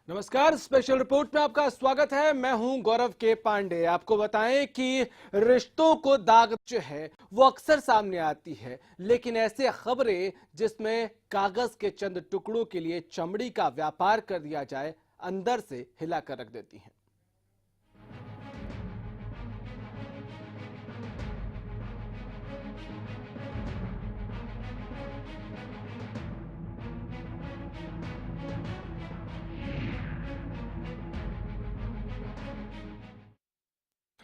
नमस्कार, special report में आपका स्वागत है। मैं हूं गौरव के पांडे। आपको बताएं कि रिश्तों को दाग जो है वो अक्सर सामने आती है, लेकिन ऐसे खबरें जिसमें कागज के चंद टुकड़ों के लिए चमड़ी का व्यापार कर दिया जाए, अंदर से हिलाकर रख देती हैं।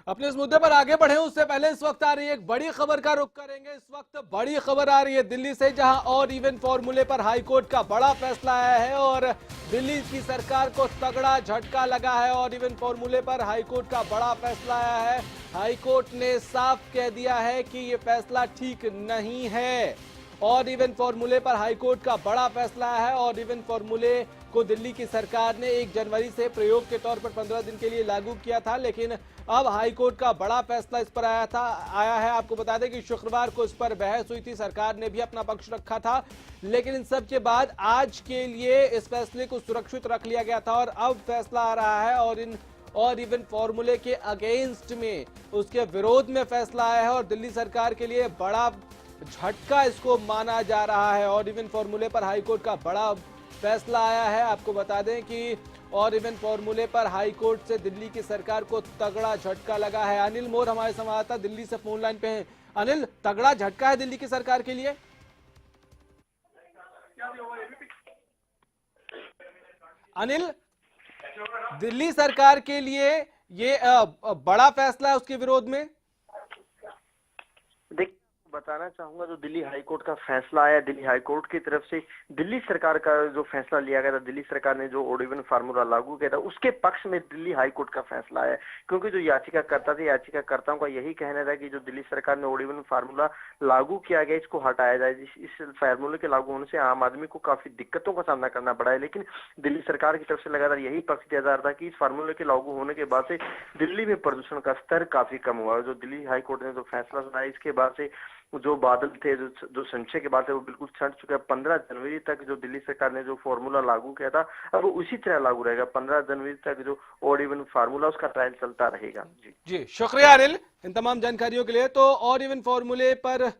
अपने इस मुद्दे पर आगे बढ़े उससे पहले इस वक्त आ रही है एक बड़ी खबर का रुख करेंगे। इस वक्त बड़ी खबर आ रही है दिल्ली से, जहां ऑड इवन फॉर्मूले पर हाईकोर्ट का बड़ा फैसला आया है और दिल्ली की सरकार को तगड़ा झटका लगा है। ऑड इवन फॉर्मूले पर हाईकोर्ट का बड़ा फैसला आया है। हाईकोर्ट ने साफ कह दिया है कि यह फैसला ठीक नहीं है। ऑड इवन फॉर्मूले पर हाईकोर्ट का बड़ा फैसला है। ऑड इवन फॉर्मूले को दिल्ली की सरकार ने 1 जनवरी से प्रयोग के तौर पर 15 दिन के लिए लागू किया था, लेकिन अब हाईकोर्ट का बड़ा फैसला इस पर आया है। आपको बता दें कि शुक्रवार को इस पर बहस हुई थी, सरकार ने भी अपना पक्ष रखा था, लेकिन इन सब के बाद आज के लिए इस फैसले को सुरक्षित रख लिया गया था और अब फैसला आ रहा है और इवन फॉर्मूले के अगेंस्ट में, उसके विरोध में फैसला आया है और दिल्ली सरकार के लिए बड़ा झटका इसको माना जा रहा है। और इवन फॉर्मूले पर हाईकोर्ट का बड़ा फैसला आया है। आपको बता दें कि और इवन फॉर्मूले पर हाईकोर्ट से दिल्ली की सरकार को तगड़ा झटका लगा है। अनिल मोर हमारे संवाददाता दिल्ली से फोन लाइन पे हैं। अनिल, तगड़ा झटका है दिल्ली की सरकार के लिए? अनिल, दिल्ली सरकार के लिए ये बड़ा फैसला है उसके विरोध में? बताना चाहूंगा, जो दिल्ली हाईकोर्ट का फैसला आया, दिल्ली हाईकोर्ट की तरफ से दिल्ली सरकार का जो फैसला लिया गया था, दिल्ली सरकार ने जो ऑड इवन फार्मूला लागू किया था उसके पक्ष में दिल्ली हाईकोर्ट का फैसला आया। क्योंकि जो याचिकाकर्ता थे, याचिकाकर्ताओं का यही कहना था कि जो दिल्ली सरकार ने ऑड इवन फार्मूला लागू किया गया, इसको हटाया जाए। इस फार्मूले के लागू होने से आम आदमी को काफी दिक्कतों का सामना करना पड़ा है, लेकिन दिल्ली सरकार की तरफ से लगातार यही पक्ष दिया जा रहा था कि इस फार्मूले के लागू होने के बाद से दिल्ली में प्रदूषण का स्तर काफी कम हुआ। जो दिल्ली हाईकोर्ट ने जो फैसला सुनाया, इसके बाद से जो बादल थे, जो संशय के बाद है, वो बिल्कुल छंट चुके हैं। 15 जनवरी तक जो दिल्ली सरकार ने जो फॉर्मूला लागू किया था, अब वो उसी तरह लागू रहेगा। 15 जनवरी तक जो ऑड इवन फार्मूला, उसका ट्रायल चलता रहेगा। जी, शुक्रिया अनिल इन तमाम जानकारियों के लिए। तो ऑड इवन फॉर्मूले पर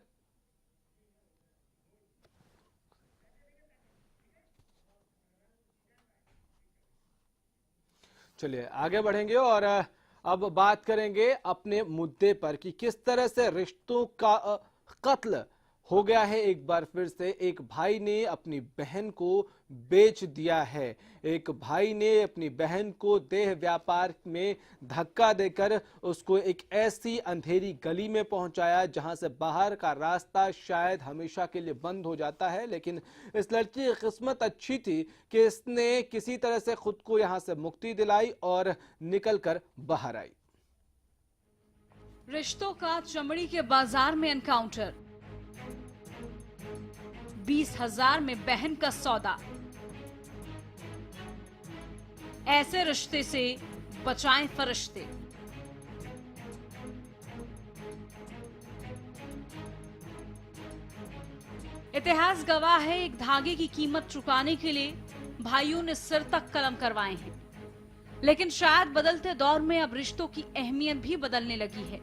चलिए आगे बढ़ेंगे और अब बात करेंगे अपने मुद्दे पर कि किस तरह से रिश्तों का कत्ल हो गया है। एक बार फिर से एक भाई ने अपनी बहन को बेच दिया है। एक भाई ने अपनी बहन को देह व्यापार में धक्का देकर उसको एक ऐसी अंधेरी गली में पहुंचाया जहां से बाहर का रास्ता शायद हमेशा के लिए बंद हो जाता है। लेकिन इस लड़की की किस्मत अच्छी थी कि इसने किसी तरह से खुद को यहां से मुक्ति दिलाई और निकलकर बाहर आई। रिश्तों का चमड़ी के बाजार में एनकाउंटर, 20,000 में बहन का सौदा। ऐसे रिश्ते से बचाएं फरिश्ते। इतिहास गवाह है, एक धागे की कीमत चुकाने के लिए भाइयों ने सिर तक कलम करवाए हैं, लेकिन शायद बदलते दौर में अब रिश्तों की अहमियत भी बदलने लगी है।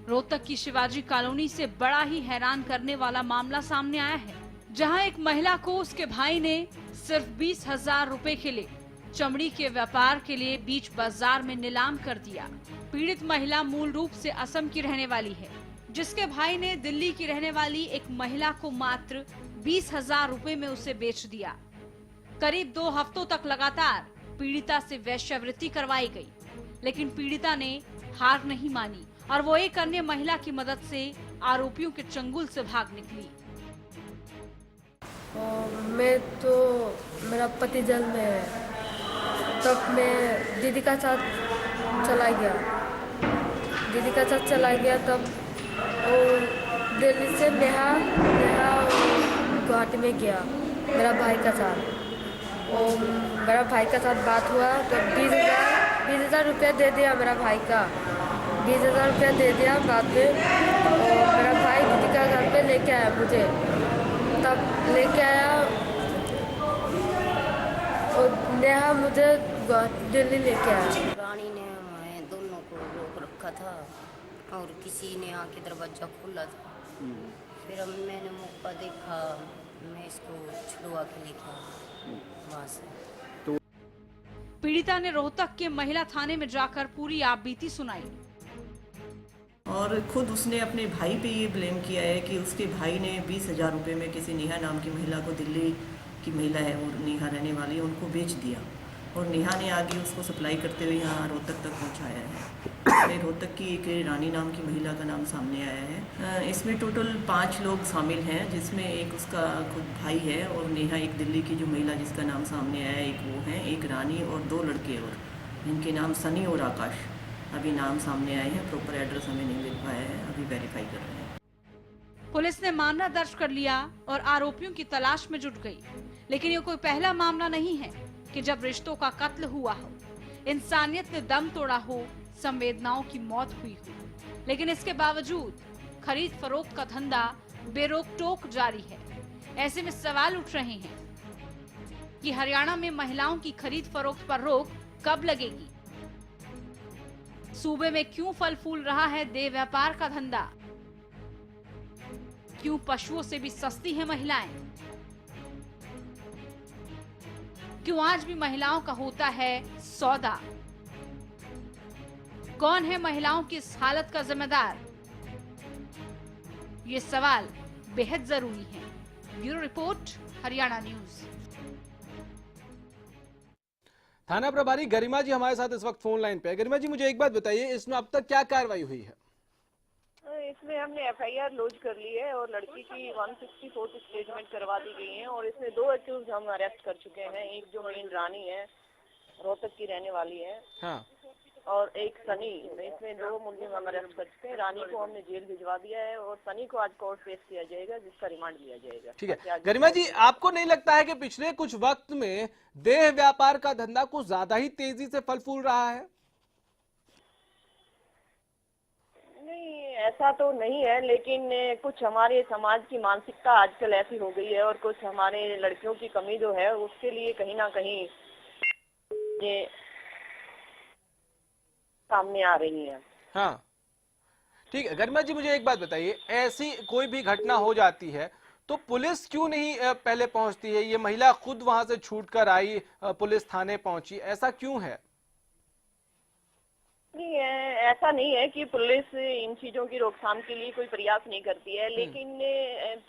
रोहतक की शिवाजी कॉलोनी से बड़ा ही हैरान करने वाला मामला सामने आया है, जहां एक महिला को उसके भाई ने सिर्फ 20,000 रुपए के लिए चमड़ी के व्यापार के लिए बीच बाजार में नीलाम कर दिया। पीड़ित महिला मूल रूप से असम की रहने वाली है, जिसके भाई ने दिल्ली की रहने वाली एक महिला को मात्र 20,000 रुपए में उसे बेच दिया। करीब 2 हफ्तों तक लगातार पीड़िता से वेश्यावृत्ति करवाई गई, लेकिन पीड़िता ने हार नहीं मानी और वो एक अन्य महिला की मदद से आरोपियों के चंगुल से भाग निकली। मैं तो मेरा पति जेल में है, तब मैं दीदी का साथ चला गया। तब वो दिल्ली से नेहा गुवाहाटी में गया मेरा भाई का साथ। और मेरा भाई का साथ बात हुआ तो 20,000 रुपया दे दिया मेरा भाई का, 20,000 रुपया दे दिया बाद में। और मेरा भाई दीदी का घर पे लेके आया मुझे, तब लेके आया और नेहा मुझे दिल्ली लेके आया। रानी ने हमें दोनों को रोक रखा था और किसी ने आके दरवाजा खोला था। फिर मैंने मौका देखा, मैं इसको छुड़वा के लेके आया वहाँ से। पीड़िता ने रोहतक के महिला थाने में जाकर पूरी आपबीती सुनाई और खुद उसने अपने भाई पे ये ब्लेम किया है कि उसके भाई ने 20,000 रुपये में किसी नेहा नाम की महिला को, दिल्ली की महिला है और नेहा रहने वाली है, उनको बेच दिया और नेहा ने आगे उसको सप्लाई करते हुए यहाँ रोहतक तक पहुँचाया है। रोहतक की एक रानी नाम की महिला का नाम सामने आया है। इसमें टोटल 5 लोग शामिल हैं, जिसमें एक उसका खुद भाई है और नेहा एक दिल्ली की जो महिला जिसका नाम सामने आया है, एक वो है, एक रानी और 2 लड़के और जिनके नाम सनी और आकाश अभी नाम सामने आए हैं। प्रॉपर एड्रेस हमें नहीं मिल पाया है, अभी वेरीफाई कर रहे हैं। पुलिस ने मामला दर्ज कर लिया और आरोपियों की तलाश में जुट गई। लेकिन ये कोई पहला मामला नहीं है कि जब रिश्तों का कत्ल हुआ हो, इंसानियत ने दम तोड़ा हो, संवेदनाओं की मौत हुई हो। लेकिन इसके बावजूद खरीद फरोख्त का धंधा बेरोक टोक जारी है। ऐसे में सवाल उठ रहे हैं कि हरियाणा में महिलाओं की खरीद फरोख्त पर रोक कब लगेगी? सूबे में क्यों फल फूल रहा है देह व्यापार का धंधा? क्यों पशुओं से भी सस्ती है महिलाएं? क्यों आज भी महिलाओं का होता है सौदा? कौन है महिलाओं की इस हालत का जिम्मेदार? ये सवाल बेहद जरूरी है। Bureau report, Haryana news. थाना प्रभारी गरिमा जी हमारे साथ इस वक्त फोन लाइन पे है। गरिमा जी, मुझे एक बात बताइए, इसमें अब तक क्या कार्रवाई हुई है? इसमें हमने एफआईआर लॉन्च कर ली है और लड़की की 164 स्टेटमेंट करवा दी गई है और इसमें 2 एक्यूज हम अरेस्ट कर चुके हैं। एक जो मेन रानी है, रोहतक की रहने वाली है, हाँ, और एक सनी। इसमें 2 मुलजिम हम अरेस्ट कर चुके हैं। रानी को हमने जेल भिजवा दिया है और सनी को आज कोर्ट पेश किया जाएगा, जिसका रिमांड लिया जाएगा। ठीक है। गरिमा जी, आपको नहीं लगता है कि पिछले कुछ वक्त में देह व्यापार का धंधा कुछ ज्यादा ही तेजी से फल फूल रहा है? नहीं, ऐसा तो नहीं है, लेकिन कुछ हमारे समाज की मानसिकता आजकल ऐसी हो गई है और कुछ हमारे लड़कियों की कमी जो है उसके लिए कहीं ना कहीं ये सामने आ रही है। हाँ, ठीक है। गरिमा जी, मुझे एक बात बताइए, ऐसी कोई भी घटना हो जाती है तो पुलिस क्यों नहीं पहले पहुंचती है? ये महिला खुद वहां से छूटकर आई, पुलिस थाने पहुंची, ऐसा क्यों है? नहीं, ऐसा नहीं है कि पुलिस इन चीजों की रोकथाम के लिए कोई प्रयास नहीं करती है, लेकिन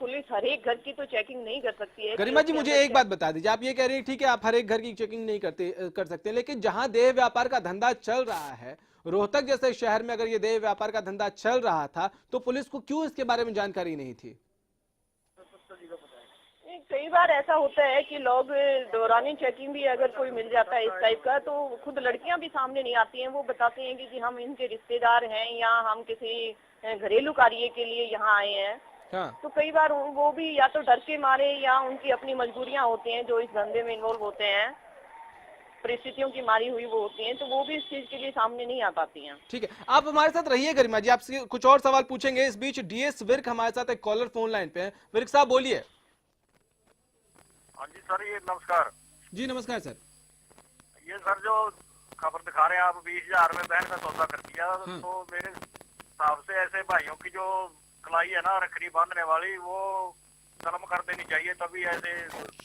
पुलिस हर एक घर की तो चेकिंग नहीं कर सकती है। गरिमा जी, मुझे एक बात बता दीजिए, आप ये कह रही हैं ठीक है आप हर एक घर की चेकिंग नहीं कर सकते, लेकिन जहां देह व्यापार का धंधा चल रहा है, रोहतक जैसे शहर में अगर ये देह व्यापार का धंधा चल रहा था तो पुलिस को क्यों इसके बारे में जानकारी नहीं थी? कई बार ऐसा होता है कि लोग दौरानी चेकिंग भी अगर कोई मिल जाता है इस टाइप का, तो खुद लड़कियां भी सामने नहीं आती हैं। वो बताते हैं कि हम इनके रिश्तेदार हैं या हम किसी घरेलू कार्य के लिए यहाँ आए हैं। हाँ। तो कई बार वो भी या तो डर के मारे या उनकी अपनी मजबूरियां होती हैं, जो इस धंधे में इन्वॉल्व होते हैं, परिस्थितियों की मारी हुई वो होती हैं, तो वो भी इस चीज के लिए सामने नहीं आ पाती हैं। ठीक है, आप हमारे साथ रहिए गरिमा जी, आपसे कुछ और सवाल पूछेंगे। इस बीच डीएस विर्क हमारे साथ एक कॉलर फोन लाइन पे है। विर्क साहब बोलिए। हाँ जी सर, ये नमस्कार जी। नमस्कार सर। ये सर जो खबर दिखा रहे हैं आप, 20,000 में बहन का सौदा कर दिया, तो मेरे हिसाब से ऐसे भाइयों की जो कलाई है ना रखड़ी बांधने वाली, वो कलम कर देनी चाहिए, तभी ऐसे।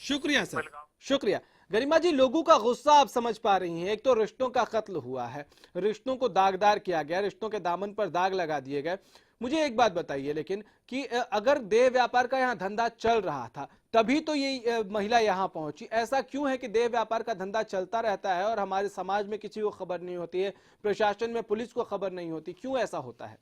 शुक्रिया सर, शुक्रिया। गरिमा जी, लोगों का गुस्सा आप समझ पा रही हैं। एक तो रिश्तों का कत्ल हुआ है, रिश्तों को दागदार किया गया, रिश्तों के दामन पर दाग लगा दिए गए। मुझे एक बात बताइए लेकिन कि अगर देह व्यापार का यहाँ धंधा चल रहा था तभी तो ये महिला यहाँ पहुंची, ऐसा क्यों है कि देह व्यापार का धंधा चलता रहता है और हमारे समाज में किसी को खबर नहीं होती है, प्रशासन में पुलिस को खबर नहीं होती, क्यों ऐसा होता है?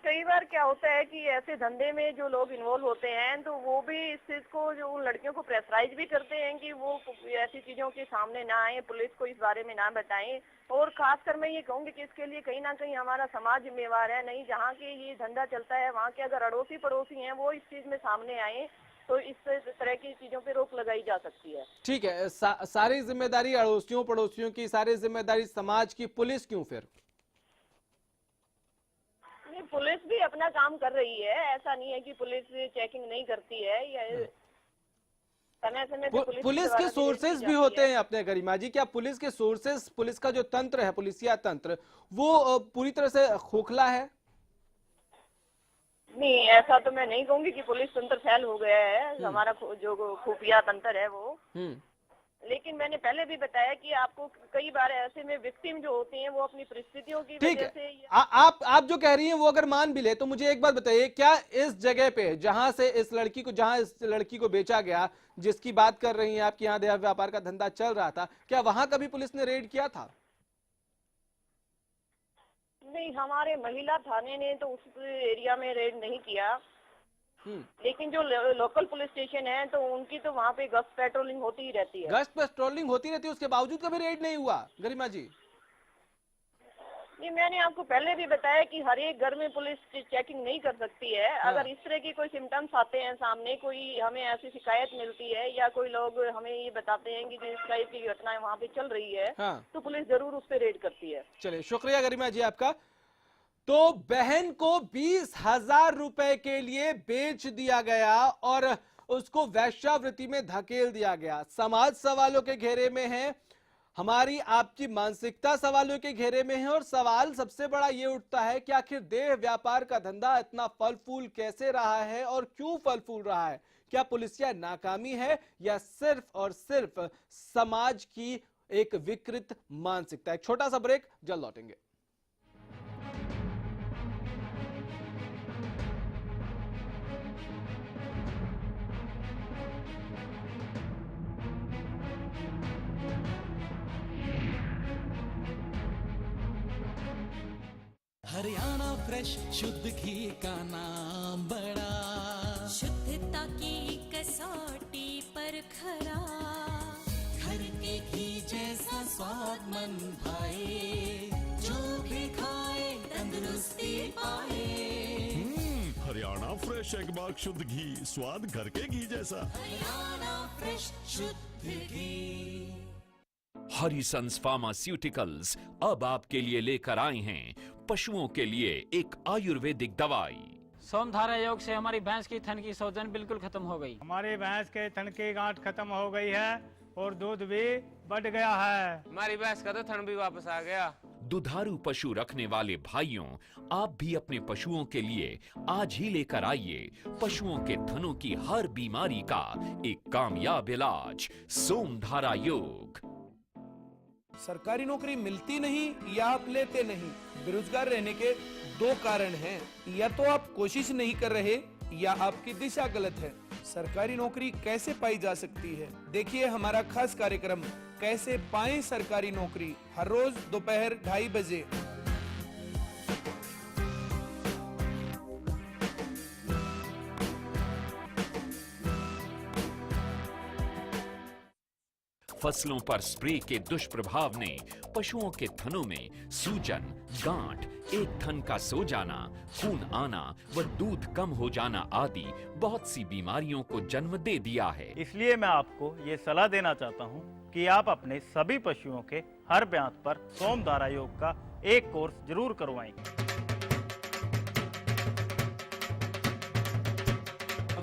कई बार क्या होता है कि ऐसे धंधे में जो लोग इन्वॉल्व होते हैं तो वो भी इस चीज को, जो उन लड़कियों को प्रेशराइज भी करते हैं कि वो ऐसी चीजों के सामने ना आए, पुलिस को इस बारे में ना बताएं। और खासकर मैं ये कहूंगी कि इसके लिए कहीं ना कहीं हमारा समाज जिम्मेवार है। नहीं, जहाँ के ये धंधा चलता है वहाँ के अगर अड़ोसी पड़ोसी हैं वो इस चीज में सामने आए तो इस तरह की चीजों पे रोक लगाई जा सकती है। ठीक है, सारी जिम्मेदारी अड़ोसियों पड़ोसियों की, सारी जिम्मेदारी समाज की, पुलिस क्यों फिर? नहीं, पुलिस भी अपना काम कर रही है, ऐसा नहीं है कि पुलिस चेकिंग नहीं करती है। या समय समय पे पुलिस के सोर्सेज भी होते हैं अपने गरिमा जी। क्या पुलिस के सोर्सेज, पुलिस का जो तंत्र है, पुलिसिया तंत्र, वो पूरी तरह से खोखला है? नहीं, ऐसा तो मैं नहीं कहूंगी कि पुलिस तंत्र फैल हो गया है। हमारा जो खुफिया तंत्र है वो, लेकिन मैंने पहले भी बताया कि आपको कई बार ऐसे में विक्टिम जो होते हैं वो अपनी परिस्थितियों की वजह से। आप जो कह रही हैं वो अगर मान भी ले, तो मुझे एक बात बताइए, क्या इस जगह पे जहां इस लड़की को बेचा गया, जिसकी बात कर रही हैं आप कि यहाँ देह व्यापार का धंधा चल रहा था, क्या वहां कभी पुलिस ने रेड किया था? नहीं, हमारे महिला थाने ने तो उस एरिया में रेड नहीं किया, लेकिन जो लोकल पुलिस स्टेशन है तो उनकी तो वहाँ पे गश्त पेट्रोलिंग होती ही रहती है। गश्त पेट्रोलिंग होती रहती है, उसके बावजूद कभी रेड नहीं हुआ गरिमा जी? नहीं, मैंने आपको पहले भी बताया कि हर एक घर में पुलिस चेकिंग नहीं कर सकती है। अगर इस तरह की कोई सिम्टम्स आते हैं सामने, कोई हमें ऐसी शिकायत मिलती है या कोई लोग हमें ये बताते हैं कि इस टाइप की घटनाएं वहाँ पे चल रही है, तो पुलिस जरूर उस पर रेड करती है। चलिए, शुक्रिया गरिमा जी आपका। तो बहन को 20,000 रुपए के लिए बेच दिया गया और उसको वैश्यावृत्ति में धकेल दिया गया। समाज सवालों के घेरे में है, हमारी आपकी मानसिकता सवालों के घेरे में है, और सवाल सबसे बड़ा ये उठता है कि आखिर देह व्यापार का धंधा इतना फल फूल कैसे रहा है और क्यों फल फूल रहा है? क्या पुलिसिया नाकामी है या सिर्फ और सिर्फ समाज की एक विकृत मानसिकता? एक छोटा सा ब्रेक, जल्द लौटेंगे। हरियाणा फ्रेश शुद्ध घी का नाम बड़ा, शुद्धता की कसौटी पर खरा, घर के घी जैसा स्वाद मन भाए, जो भी खाए तंदुरुस्ती पाए। हरियाणा फ्रेश एगमार्क शुद्ध घी, स्वाद घर के घी जैसा। हरियाणा फ्रेश शुद्ध घी। हरिसंस फार्मास्यूटिकल्स अब आपके लिए लेकर आए हैं पशुओं के लिए एक आयुर्वेदिक दवाई। सोमधारा योग से हमारी भैंस की थन की सूजन बिल्कुल खत्म हो गई। हमारी भैंस के थन की गांठ खत्म हो गई है और दूध भी बढ़ गया है। हमारी भैंस का तो थन भी वापस आ गया। दुधारू पशु रखने वाले भाइयों, आप भी अपने पशुओं के लिए आज ही लेकर आइए पशुओं के थनों की हर बीमारी का एक कामयाब इलाज, सोमधारा योग। सरकारी नौकरी मिलती नहीं या आप लेते नहीं, बेरोजगार रहने के दो कारण हैं। या तो आप कोशिश नहीं कर रहे या आपकी दिशा गलत है। सरकारी नौकरी कैसे पाई जा सकती है, देखिए हमारा खास कार्यक्रम कैसे पाएं सरकारी नौकरी, हर रोज दोपहर 2:30 बजे। फसलों पर स्प्रे के दुष्प्रभाव ने पशुओं के थनों में सूजन, गांठ, एक थन का सो जाना, खून आना व दूध कम हो जाना आदि बहुत सी बीमारियों को जन्म दे दिया है। इसलिए मैं आपको ये सलाह देना चाहता हूँ कि आप अपने सभी पशुओं के हर ब्यांत पर सोमधारा योग का एक कोर्स जरूर करवाएं।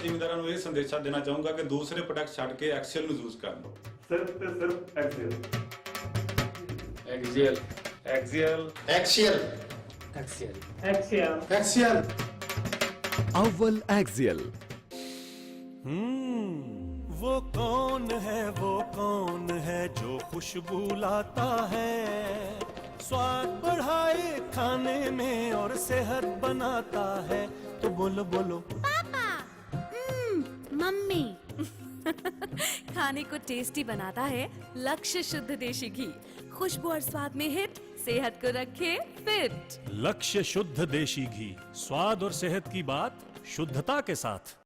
ਜ਼ਿਮੀਂਦਾਰਾਂ ਨੂੰ ਇਹ ਸੰਦੇਸ਼ਾ ਦੇਣਾ ਚਾਹੂੰਗਾ ਕਿ ਦੂਸਰੇ ਪ੍ਰੋਡਕਟ ਛੱਡ ਕੇ ਐਕਸਲ ਨੂੰ ਯੂਜ਼ ਕਰਨ। ਸਿਰਫ ਤੇ ਸਿਰਫ axial. Axial axial axial axial axial अव्वल एक्सियल। वो कौन है जो खुशबू लाता है, स्वाद बढ़ाए खाने में और सेहत बनाता है। तो बोलो बोलो पापा, मम्मी। खाने को टेस्टी बनाता है लक्ष्य शुद्ध देशी घी, खुशबू और स्वाद में हिट, सेहत को रखे फिट। लक्ष्य शुद्ध देशी घी, स्वाद और सेहत की बात शुद्धता के साथ।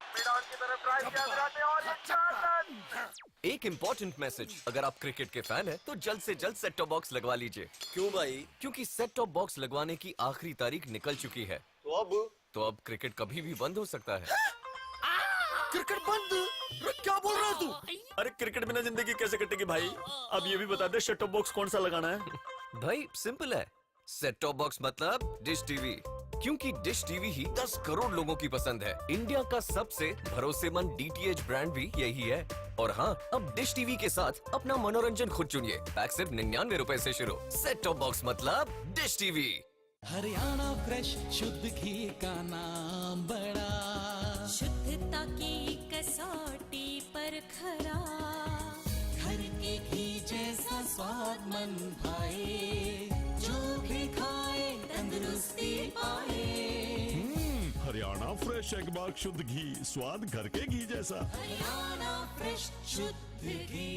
एक इम्पोर्टेंट मैसेज, अगर आप क्रिकेट के फैन हैं तो जल्द से जल्द सेट टॉप बॉक्स लगवा लीजिए। क्यों भाई? क्योंकि सेट टॉप बॉक्स लगवाने की आखिरी तारीख निकल चुकी है। तो अब क्रिकेट कभी भी बंद हो सकता है। क्रिकेट बंद? क्या बोल रहा है तू? अरे क्रिकेट बिना जिंदगी कैसे कटेगी भाई? अब ये भी बता दे सेट टॉप बॉक्स कौन सा लगाना है? भाई सिंपल है, सेट टॉप बॉक्स मतलब डिश टीवी, क्योंकि डिश टीवी ही 10 करोड़ लोगों की पसंद है। इंडिया का सबसे भरोसेमंद डीटीएच ब्रांड भी यही है। और हाँ, अब डिश टीवी के साथ अपना मनोरंजन खुद चुनिए। पैक सिर्फ 99 रुपए से शुरू। सेट टॉप बॉक्स मतलब डिश टीवी। हरियाणा फ्रेश शुद्ध घी का नाम बड़ा, शुद्धता की कसौटी पर खरा, घर के घी जैसा स्वाद मन भाए, जो भी खाए तंदुरुस्ती पाए। हरियाणा फ्रेश एगबाग शुद्ध घी, स्वाद घर के घी जैसा। हरियाणा फ्रेश शुद्ध घी।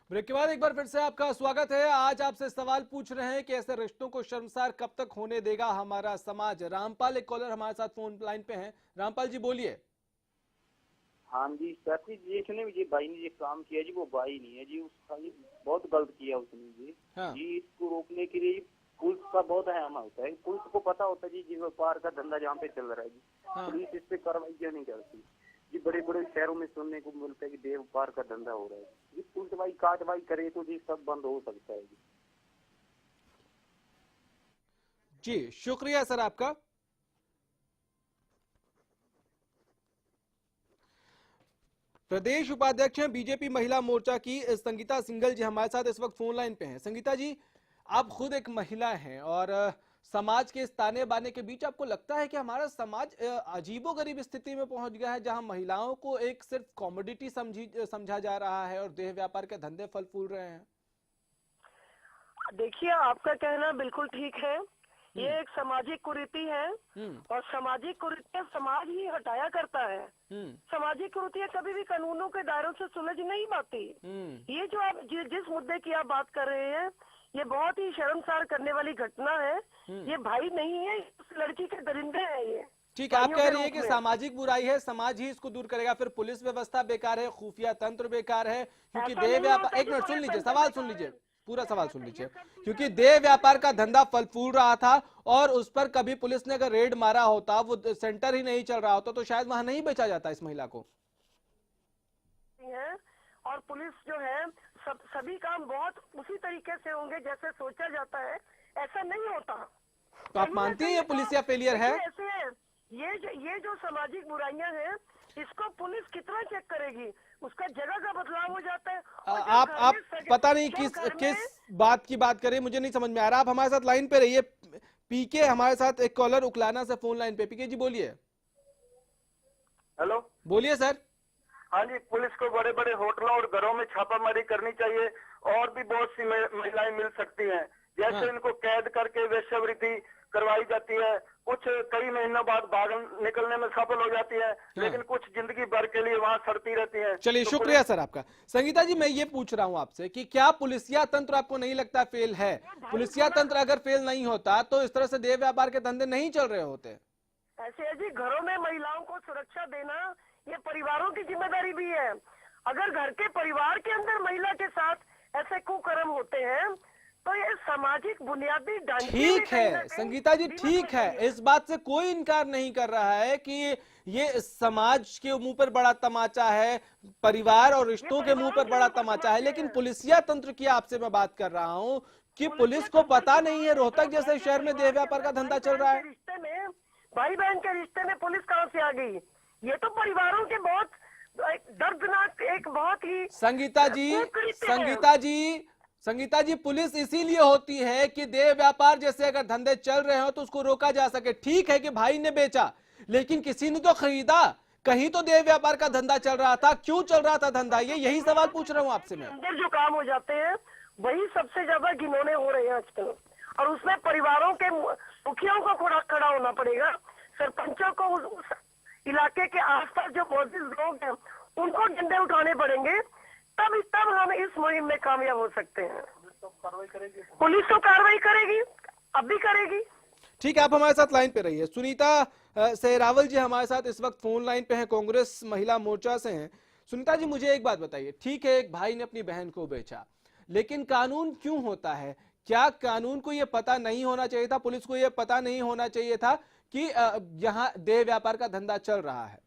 ब्रेक के बाद एक बार फिर से आपका स्वागत है। आज आपसे सवाल पूछ रहे हैं कि ऐसे रिश्तों को शर्मसार कब तक होने देगा हमारा समाज। रामपाल एक कॉलर हमारे साथ फोन लाइन पे हैं। रामपाल जी बोलिए। हाँ जी सर जी, जिसने भी भाई ने ये काम किया जी वो भाई नहीं है जी, उसका जी बहुत गलत किया उसने जी। हाँ। जी इसको रोकने के लिए पुलिस का बहुत अहम होता है। पुलिस को पता होता है जी व्यापार का धंधा जहाँ पे चल रहा है जी, हाँ। पुलिस इस पे कार्रवाई क्यों नहीं करती जी? बड़े बड़े शहरों में सुनने को मिलता है कि देह व्यापार का धंधा हो रहा है जी, पुलिस भाई कार्रवाई करे तो जी सब बंद हो सकता है जी। जी शुक्रिया सर आपका। प्रदेश उपाध्यक्ष हैं बीजेपी महिला मोर्चा की संगीता सिंघल जी हमारे साथ इस वक्त फोन लाइन पे हैं। संगीता जी, आप खुद एक महिला हैं और समाज के इस ताने बाने के बीच आपको लगता है कि हमारा समाज अजीबोगरीब स्थिति में पहुंच गया है, जहां महिलाओं को एक सिर्फ कॉमोडिटी समझा जा रहा है और देह व्यापार के धंधे फल फूल रहे हैं? देखिए, आपका कहना बिल्कुल ठीक है। ये एक सामाजिक कुरीति है और सामाजिक कुरीतियां समाज ही हटाया करता है। सामाजिक कुरीतियां कभी भी कानूनों के दायरों से सुलझ नहीं पाती। ये जो आप जिस मुद्दे की आप बात कर रहे हैं, ये बहुत ही शर्मसार करने वाली घटना है। ये भाई नहीं है, उस लड़की के दरिंदे हैं ये। ठीक है, आप कह रही है कि सामाजिक बुराई है, समाज ही इसको दूर करेगा, फिर पुलिस व्यवस्था बेकार है, खुफिया तंत्र बेकार है, क्योंकि देह व्यापार। एक मिनट सुन लीजिए, सवाल सुन लीजिए, पूरा सवाल सुन लीजिए। क्योंकि देह व्यापार का धंधा फल फूल रहा था और उस पर कभी पुलिस ने अगर रेड मारा होता, वो सेंटर ही नहीं चल रहा होता, तो शायद वहां नहीं बेचा जाता इस महिला को। और पुलिस जो है सभी काम बहुत उसी तरीके से होंगे जैसे सोचा जाता है, ऐसा नहीं होता। तो आप मानती हैं ये पुलिस या फेलियर है? ये जो सामाजिक बुराइयां हैं, इसको पुलिस कितना चेक करेगी? उसका जगह का बदलाव हो जाता है। आप पता नहीं किस बात की बात करें, मुझे नहीं समझ में आ रहा। आप हमारे साथ लाइन पे रहिए। पीके हमारे साथ एक कॉलर उकलाना से फोन लाइन पे। पीके जी बोलिए। हेलो, बोलिए सर। हाँ जी, पुलिस को बड़े बड़े होटलों और घरों में छापामारी करनी चाहिए और भी बहुत सी महिलाएं मिल सकती हैं। जैसे इनको कैद करके वेश्यावृत्ति करवाई जाती है, कुछ कई महीनों बाद बाहर निकलने में सफल हो जाती है, लेकिन कुछ जिंदगी भर के लिए वहाँ सड़ती रहती है। चलिए तो शुक्रिया सर आपका। संगीता जी, मैं ये पूछ रहा हूँ आपसे कि क्या पुलिसिया तंत्र आपको नहीं लगता फेल है? पुलिसिया तंत्र अगर फेल नहीं होता तो इस तरह से देह व्यापार के धंधे नहीं चल रहे होते। ऐसे जी, घरों में महिलाओं को सुरक्षा देना ये परिवारों की जिम्मेदारी भी है। अगर घर के परिवार के अंदर महिला के साथ ऐसे कुकर्म होते हैं तो ये सामाजिक बुनियादी ढांचे। ठीक है संगीता जी, ठीक है, इस बात से कोई इनकार नहीं कर रहा है कि ये समाज के मुंह पर बड़ा तमाचा है, परिवार और रिश्तों के मुंह पर बड़ा तमाचा है, लेकिन पुलिसिया तंत्र की आपसे मैं बात कर रहा हूँ कि पुलिस को पता नहीं है रोहतक जैसे शहर में देह व्यापार का धंधा चल रहा है। रिश्ते में, भाई बहन के रिश्ते में पुलिस कहाँ से आ गई? ये तो परिवारों के बहुत दर्दनाक, एक बहुत ही संगीता जी, पुलिस इसीलिए होती है कि देह व्यापार जैसे अगर धंधे चल रहे हो तो उसको रोका जा सके। ठीक है कि भाई ने बेचा, लेकिन किसी ने तो खरीदा, कहीं तो देह व्यापार का धंधा चल रहा था। क्यों चल रहा था धंधा? यही सवाल पूछ रहा हूँ आपसे मैं। अंदर जो काम हो जाते हैं वही सबसे ज्यादा घिनौने हो रहे हैं आजकल, और उसमें परिवारों के मुखियाओं को खड़ा होना पड़ेगा, सरपंचों को, उस इलाके के आसपास जो मौजूद लोग हैं उनको डंडे उठाने पड़ेंगे, तब हम इस मुहिम में कामयाब हो सकते हैं। पुलिस तो कार्रवाई करेगी, अब भी करेगी। ठीक है, आप हमारे साथ लाइन पे रहिए। सुनीता सहरावल जी हमारे साथ इस वक्त फोन लाइन पे हैं, कांग्रेस महिला मोर्चा से हैं। सुनीता जी, मुझे एक बात बताइए, ठीक है एक भाई ने अपनी बहन को बेचा, लेकिन कानून क्यों होता है? क्या कानून को ये पता नहीं होना चाहिए था, पुलिस को ये पता नहीं होना चाहिए था कि यहाँ देह व्यापार का धंधा चल रहा है?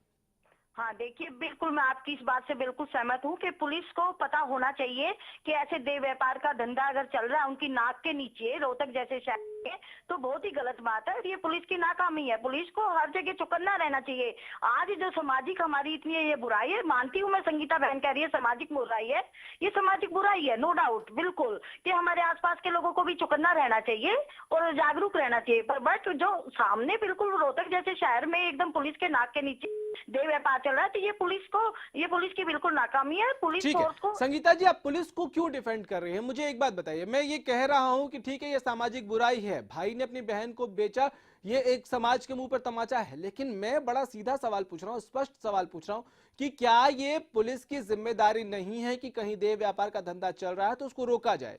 हाँ देखिए, बिल्कुल मैं आपकी इस बात से बिल्कुल सहमत हूँ कि पुलिस को पता होना चाहिए कि ऐसे देह व्यापार का धंधा अगर चल रहा है उनकी नाक के नीचे, रोहतक जैसे शहर में, तो बहुत ही गलत बात है। ये पुलिस की नाकामी है। पुलिस को हर जगह चौकन्ना रहना चाहिए। आज जो सामाजिक हमारी इतनी ये बुराई है, मानती हूँ मैं, संगीता बहन कह रही है सामाजिक बुराई है, ये सामाजिक बुराई है, नो डाउट, बिल्कुल, कि हमारे आसपास के लोगों को भी चौकन्ना रहना चाहिए और जागरूक रहना चाहिए। पर बट जो सामने बिल्कुल रोहतक जैसे शहर में एकदम पुलिस के नाक के नीचे देह व्यापार चल रहा है, तो ये पुलिस की बिल्कुल नाकामी है। पुलिस फोर्स को। संगीता जी, आप पुलिस को क्यों डिफेंड कर रहे हैं? मुझे एक बात बताइए। मैं ये कह रहा हूं कि ठीक है ये सामाजिक बुराई है, भाई ने अपनी बहन को बेचा, ये एक समाज के मुंह पर तमाचा है, लेकिन मैं बड़ा सीधा सवाल पूछ रहा हूं, स्पष्ट सवाल पूछ रहा हूं कि क्या ये पुलिस की जिम्मेदारी नहीं है कि कहीं देह व्यापार का धंधा चल रहा है तो उसको रोका जाए?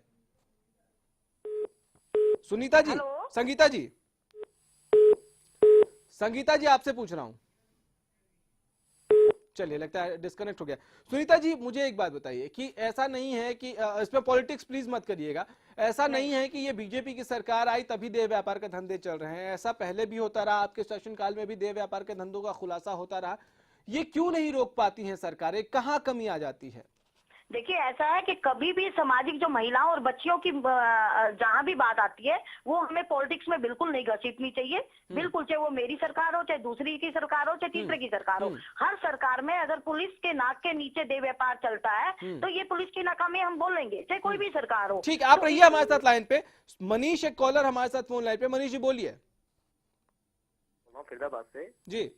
सुनीता जी, संगीता जी, संगीता जी आपसे पूछ रहा हूं। चलिए, लगता है डिस्कनेक्ट हो गया। सुनीता जी, मुझे एक बात बताइए कि ऐसा नहीं है कि इसमें पॉलिटिक्स प्लीज मत करिएगा, ऐसा नहीं है कि ये बीजेपी की सरकार आई तभी देह व्यापार के धंधे चल रहे हैं। ऐसा पहले भी होता रहा, आपके शासनकाल में भी देह व्यापार के धंधों का खुलासा होता रहा। ये क्यों नहीं रोक पाती हैं सरकारें? कहाँ कमी आ जाती है? देखिए, ऐसा है कि कभी भी सामाजिक जो महिलाओं और बच्चियों की जहाँ भी बात आती है वो हमें पॉलिटिक्स में बिल्कुल नहीं घसीटनी चाहिए। बिल्कुल, चाहे वो मेरी सरकार हो, चाहे दूसरी की सरकार हो, चाहे तीसरे की सरकार हो, हर सरकार में अगर पुलिस के नाक के नीचे देह व्यापार चलता है तो ये पुलिस की नाकामी हम बोलेंगे, चाहे कोई भी सरकार हो। ठीक, आप रहिए हमारे साथ लाइन पे। मनीष एक कॉलर हमारे साथ फोन लाइन पे। मनीष जी बोलिए। फरीदाबाद से जी।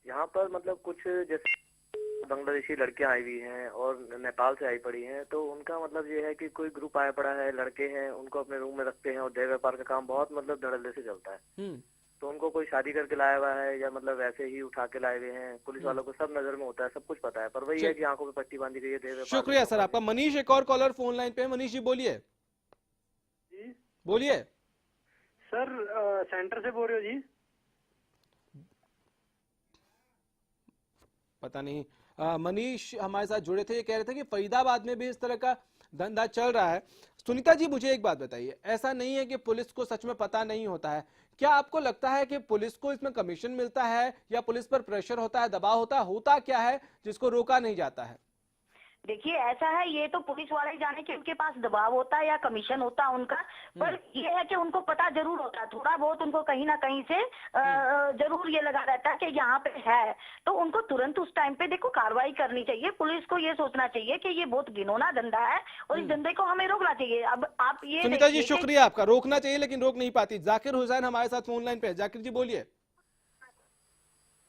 यहाँ पर मतलब कुछ जैसे बांग्लादेशी लड़कियां आई हुई हैं और नेपाल से आई पड़ी हैं, तो उनका मतलब ये है कि कोई ग्रुप आया पड़ा है, लड़के हैं, उनको अपने रूम में रखते हैं और देह व्यापार का काम बहुत मतलब धड़ल्ले से चलता है। तो उनको कोई शादी करके लाया हुआ है या मतलब वैसे ही उठा के लाए हुए हैं, पुलिस वालों को सब नजर में होता है, सब कुछ पता है, पर वही है कि आंखों पे पट्टी बांधी गई है देह व्यापार। शुक्रिया सर आपका। मनीष एक और कॉलर फोन लाइन पे। मनीष जी बोलिए। बोलिए सर, सेंटर से बोल रहे हो जी? पता नहीं, मनीष हमारे साथ जुड़े थे, ये कह रहे थे कि फरीदाबाद में भी इस तरह का धंधा चल रहा है। सुनीता जी, मुझे एक बात बताइए, ऐसा नहीं है कि पुलिस को सच में पता नहीं होता है? क्या आपको लगता है कि पुलिस को इसमें कमीशन मिलता है या पुलिस पर प्रेशर होता है, दबाव होता क्या है जिसको रोका नहीं जाता है? देखिए, ऐसा है, ये तो पुलिस वाले ही जाने कि उनके पास दबाव होता है या कमीशन होता है उनका, पर ये है कि उनको पता जरूर होता है, थोड़ा बहुत उनको कहीं ना कहीं से जरूर ये लगा रहता है कि यहाँ पे है, तो उनको तुरंत उस टाइम पे देखो कार्रवाई करनी चाहिए। पुलिस को ये सोचना चाहिए कि ये बहुत घिनौना धंधा है और इस धंधे को हमें रोकना चाहिए। अब आप ये सुनीता जी, शुक्रिया आपका। रोकना चाहिए लेकिन रोक नहीं पाती। जाकिर हुसैन हमारे साथ फोन लाइन पे। जाकिर जी बोलिए।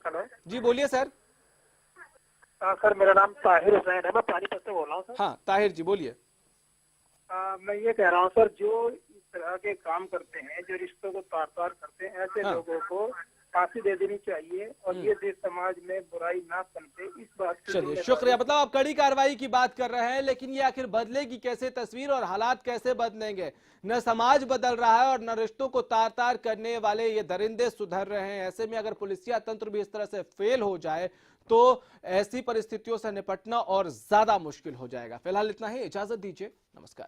हेलो जी बोलिए सर। सर, मेरा नाम ताहिर हुसैन है, मैं पानीपत से बोल रहा हूँ सर। हाँ ताहिर जी बोलिए। मैं ये कह रहा हूँ सर, जो इस तरह के काम करते हैं, जो रिश्तों को तार तार करते हैं, ऐसे लोगों को फांसी दे देनी चाहिए और ये देश समाज में बुराई ना पनपे, इस बात की। चलिए शुक्रिया। मतलब आप कड़ी कार्रवाई की बात कर रहे हैं, लेकिन ये आखिर बदलेगी कैसे तस्वीर और हालात कैसे बदलेंगे? न समाज बदल रहा है और न रिश्तों को तार तार करने वाले ये दरिंदे सुधर रहे हैं। ऐसे में अगर पुलिसिया तंत्र भी इस तरह से फेल हो जाए तो ऐसी परिस्थितियों से निपटना और ज्यादा मुश्किल हो जाएगा। फिलहाल इतना ही, इजाजत दीजिए, नमस्कार।